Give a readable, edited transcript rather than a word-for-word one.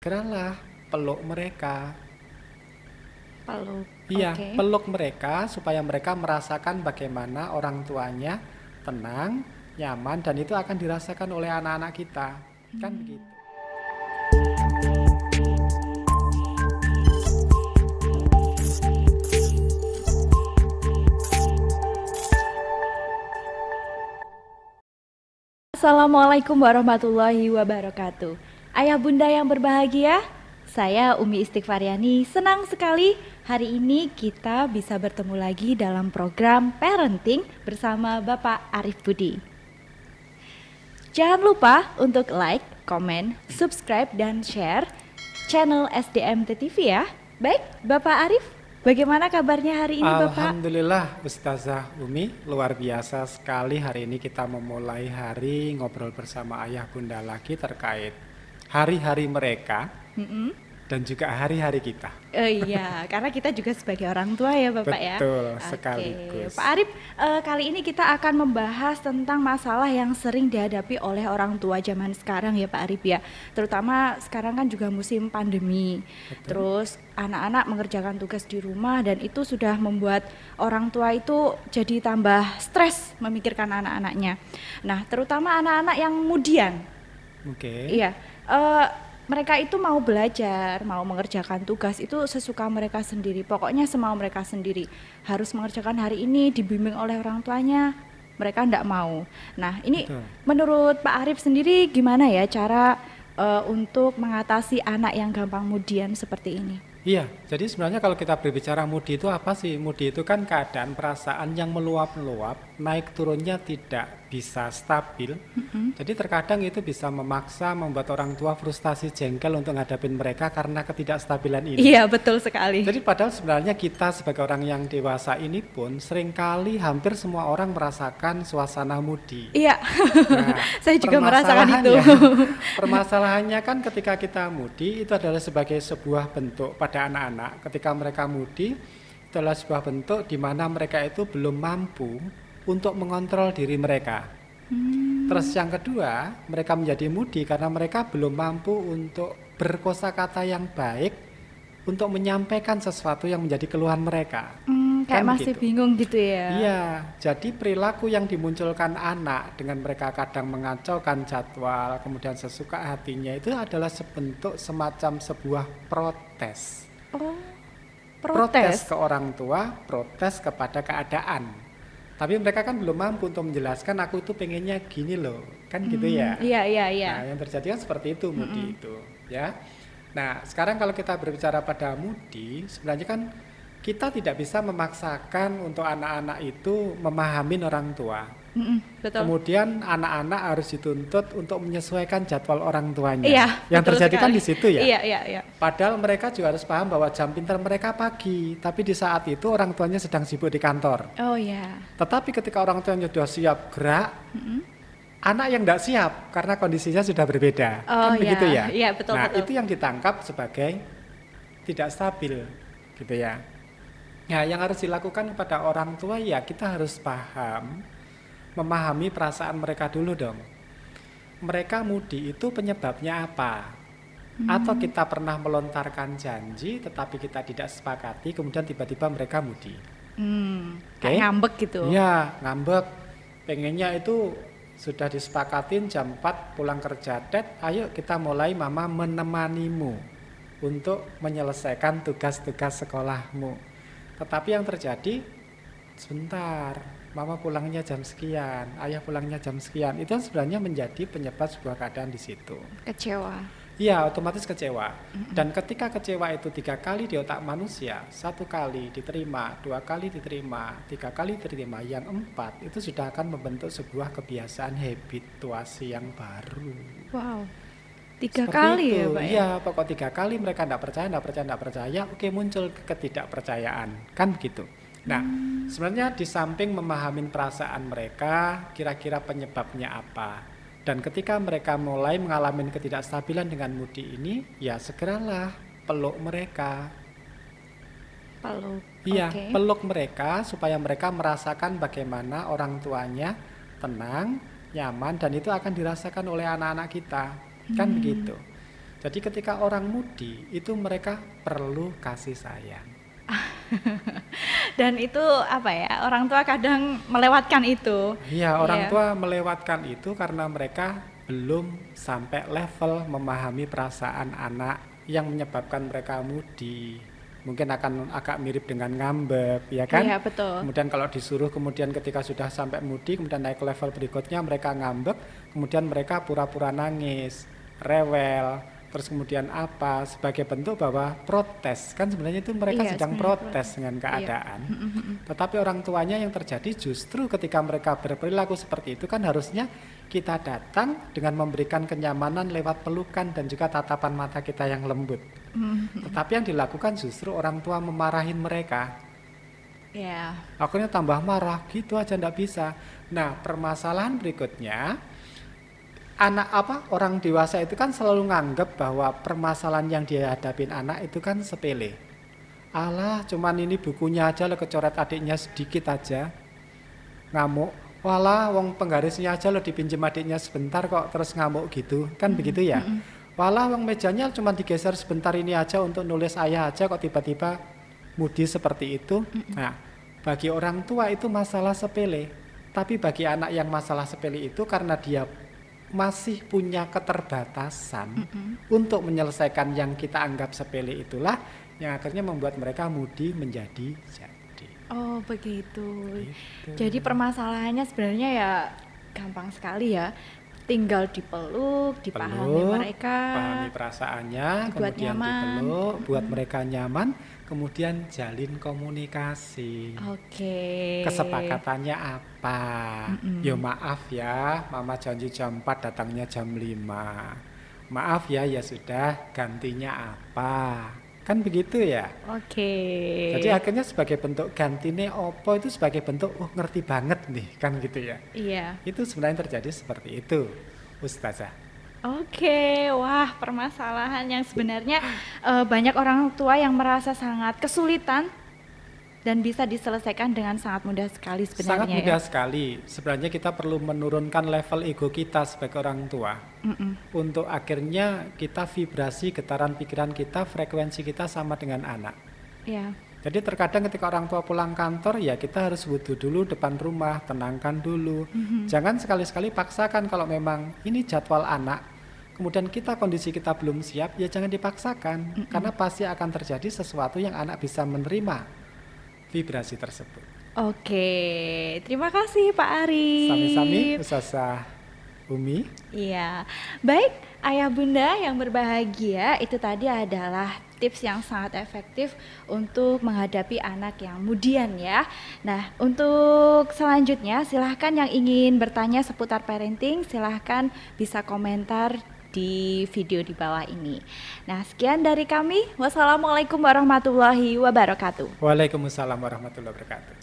segeralah peluk mereka. Peluk. Iya, Oke. peluk mereka supaya mereka merasakan bagaimana orang tuanya tenang, nyaman, dan itu akan dirasakan oleh anak-anak kita. Kan begitu. Assalamualaikum warahmatullahi wabarakatuh. Ayah bunda yang berbahagia, saya Umi Istighfariani senang sekali hari ini kita bisa bertemu lagi dalam program Parenting bersama Bapak Arif Budi. Jangan lupa untuk like, komen, subscribe, dan share channel SDMT TV ya. Baik, Bapak Arif, bagaimana kabarnya hari ini Bapak? Alhamdulillah Ustazah Umi, luar biasa sekali hari ini kita memulai hari ngobrol bersama ayah bunda lagi terkait hari-hari mereka dan juga hari-hari kita. Iya, karena kita juga sebagai orang tua ya Bapak ya. Betul, Oke. sekaligus. Pak Arif, kali ini kita akan membahas tentang masalah yang sering dihadapi oleh orang tua zaman sekarang ya Pak Arif ya. Terutama sekarang kan juga musim pandemi. Terus anak-anak mengerjakan tugas di rumah dan itu sudah membuat orang tua itu jadi tambah stres memikirkan anak-anaknya. Nah, terutama anak-anak yang mudian. Oke. Iya, mereka itu mau belajar, mau mengerjakan tugas itu sesuka mereka sendiri. Pokoknya semau mereka sendiri. Harus mengerjakan hari ini dibimbing oleh orang tuanya, mereka enggak mau. Nah, ini Betul. menurut Pak Arif sendiri gimana ya cara untuk mengatasi anak yang gampang mudian seperti ini? Iya, jadi sebenarnya kalau kita berbicara mudi itu apa sih? Mudi itu kan keadaan perasaan yang meluap-meluap, naik turunnya tidak bisa stabil. Jadi terkadang itu bisa memaksa membuat orang tua frustasi jengkel untuk ngadapin mereka karena ketidakstabilan ini. Iya, betul sekali. Jadi padahal sebenarnya kita sebagai orang yang dewasa ini pun seringkali hampir semua orang merasakan suasana mudi. Iya, Nah, saya juga merasakan itu. Permasalahannya kan ketika kita mudi itu adalah sebagai sebuah bentuk pada anak-anak. Ketika mereka mudi itu adalah sebuah bentuk di mana mereka itu belum mampu untuk mengontrol diri mereka. Terus yang kedua, mereka menjadi mudi karena mereka belum mampu untuk berkosakata yang baik untuk menyampaikan sesuatu yang menjadi keluhan mereka. Kayak Kan masih begitu. bingung gitu ya. Iya, jadi perilaku yang dimunculkan anak dengan mereka kadang mengacaukan jadwal, kemudian sesuka hatinya itu adalah sebentuk semacam sebuah protes. Oh, Protes protes. ke orang tua, protes kepada keadaan. Tapi mereka kan belum mampu untuk menjelaskan aku itu pengennya gini loh, kan gitu ya. Iya, iya, iya. Nah, yang terjadi kan seperti itu mudi itu, ya. Nah, sekarang kalau kita berbicara pada mudi, sebenarnya kan kita tidak bisa memaksakan untuk anak-anak itu memahami orang tua. Betul. Kemudian anak-anak harus dituntut untuk menyesuaikan jadwal orang tuanya. Iya, Yang betul terjadi kan sekali. di situ ya. Iya, iya, iya. Padahal mereka juga harus paham bahwa jam pintar mereka pagi, tapi di saat itu orang tuanya sedang sibuk di kantor. Oh ya. Tetapi ketika orang tuanya sudah siap gerak, anak yang tidak siap karena kondisinya sudah berbeda. Oh Kan begitu ya. ya. Iya, betul, Nah, betul. itu yang ditangkap sebagai tidak stabil, gitu ya. Nah, yang harus dilakukan kepada orang tua ya kita harus paham, memahami perasaan mereka dulu dong. Mereka mudi itu penyebabnya apa? Atau kita pernah melontarkan janji tetapi kita tidak sepakati, kemudian tiba-tiba mereka mudi. Kayak ngambek gitu. Iya, ngambek. Pengennya itu sudah disepakatin jam 4 pulang kerja. Dad, ayo kita mulai mama menemanimu untuk menyelesaikan tugas-tugas sekolahmu. Tetapi yang terjadi, sebentar, mama pulangnya jam sekian, ayah pulangnya jam sekian. Itu sebenarnya menjadi penyebab sebuah keadaan di situ. Kecewa. Iya, otomatis kecewa. Dan ketika kecewa itu 3 kali di otak manusia, 1 kali diterima, 2 kali diterima, 3 kali diterima, yang 4 itu sudah akan membentuk sebuah kebiasaan habituasi yang baru. Wow. 3 Seperti kali itu. ya Pak ya? Iya, pokok 3 kali mereka tidak percaya, oke muncul ketidakpercayaan, kan begitu. Nah, sebenarnya di samping memahami perasaan mereka, kira-kira penyebabnya apa. Dan ketika mereka mulai mengalami ketidakstabilan dengan mudi ini, ya segeralah peluk mereka. Peluk. Iya, Oke. peluk mereka supaya mereka merasakan bagaimana orang tuanya tenang, nyaman, dan itu akan dirasakan oleh anak-anak kita. Kan begitu. Jadi ketika orang mudi itu mereka perlu kasih sayang. Dan itu apa ya, orang tua kadang melewatkan itu. Iya, orang Iya. tua melewatkan itu karena mereka belum sampai level memahami perasaan anak yang menyebabkan mereka mudi. Mungkin akan agak mirip dengan ngambek, ya kan? Iya, betul. Kemudian kalau disuruh, kemudian ketika sudah sampai mudi, kemudian naik ke level berikutnya mereka ngambek, kemudian mereka pura-pura nangis, rewel, terus kemudian apa, sebagai bentuk bahwa protes. Kan sebenarnya itu mereka Iya, sedang sebenarnya protes dengan Iya. keadaan. Tetapi orang tuanya yang terjadi justru ketika mereka berperilaku seperti itu kan harusnya kita datang dengan memberikan kenyamanan lewat pelukan dan juga tatapan mata kita yang lembut. Tetapi yang dilakukan justru orang tua memarahin mereka. Iya. Akhirnya tambah marah, gitu aja ndak bisa. Nah, permasalahan berikutnya, orang dewasa itu kan selalu nganggap bahwa permasalahan yang dia hadapin anak itu kan sepele. Alah, cuman ini bukunya aja lo kecoret adiknya sedikit aja. Ngamuk. Walah, wong penggarisnya aja lo dipinjem adiknya sebentar kok terus ngamuk gitu. Kan begitu ya? Walah, wong mejanya cuma digeser sebentar ini aja untuk nulis ayah aja kok tiba-tiba mudi seperti itu. Nah, bagi orang tua itu masalah sepele. Tapi bagi anak yang masalah sepele itu karena dia masih punya keterbatasan untuk menyelesaikan yang kita anggap sepele itulah yang akhirnya membuat mereka mudi menjadi jadi. Oh, begitu. Gitu. Jadi permasalahannya sebenarnya ya gampang sekali ya. Tinggal dipeluk, dipahami Peluk, mereka. pahami perasaannya, dibuat kemudian nyaman. dipeluk, buat mereka nyaman, kemudian jalin komunikasi. Oke. Kesepakatannya apa? Ya maaf ya, mama janji jam 4 datangnya jam 5. Maaf ya, ya sudah, gantinya apa? Kan begitu ya? Oke. Jadi akhirnya sebagai bentuk gantine opo itu sebagai bentuk ngerti banget nih, kan gitu ya. Iya. Itu sebenarnya terjadi seperti itu, Ustazah. Oke, wah permasalahan yang sebenarnya banyak orang tua yang merasa sangat kesulitan dan bisa diselesaikan dengan sangat mudah sekali sebenarnya. Sangat mudah sekali. Sebenarnya kita perlu menurunkan level ego kita sebagai orang tua. Untuk akhirnya kita vibrasi, getaran pikiran kita, frekuensi kita sama dengan anak. Ya. Jadi terkadang ketika orang tua pulang kantor, ya kita harus wudhu dulu depan rumah, tenangkan dulu. Jangan sekali-sekali paksakan kalau memang ini jadwal anak, kemudian kondisi kita belum siap, ya jangan dipaksakan. Karena pasti akan terjadi sesuatu yang anak bisa menerima vibrasi tersebut. Oke, terima kasih Pak Arif. Sami-sami, Ustazah Umi. Iya, baik ayah bunda yang berbahagia, itu tadi adalah tips yang sangat efektif untuk menghadapi anak yang mudian ya. Nah, untuk selanjutnya silahkan yang ingin bertanya seputar parenting, silahkan bisa komentar di video di bawah ini. Nah, sekian dari kami. Wassalamualaikum warahmatullahi wabarakatuh. Waalaikumsalam warahmatullahi wabarakatuh.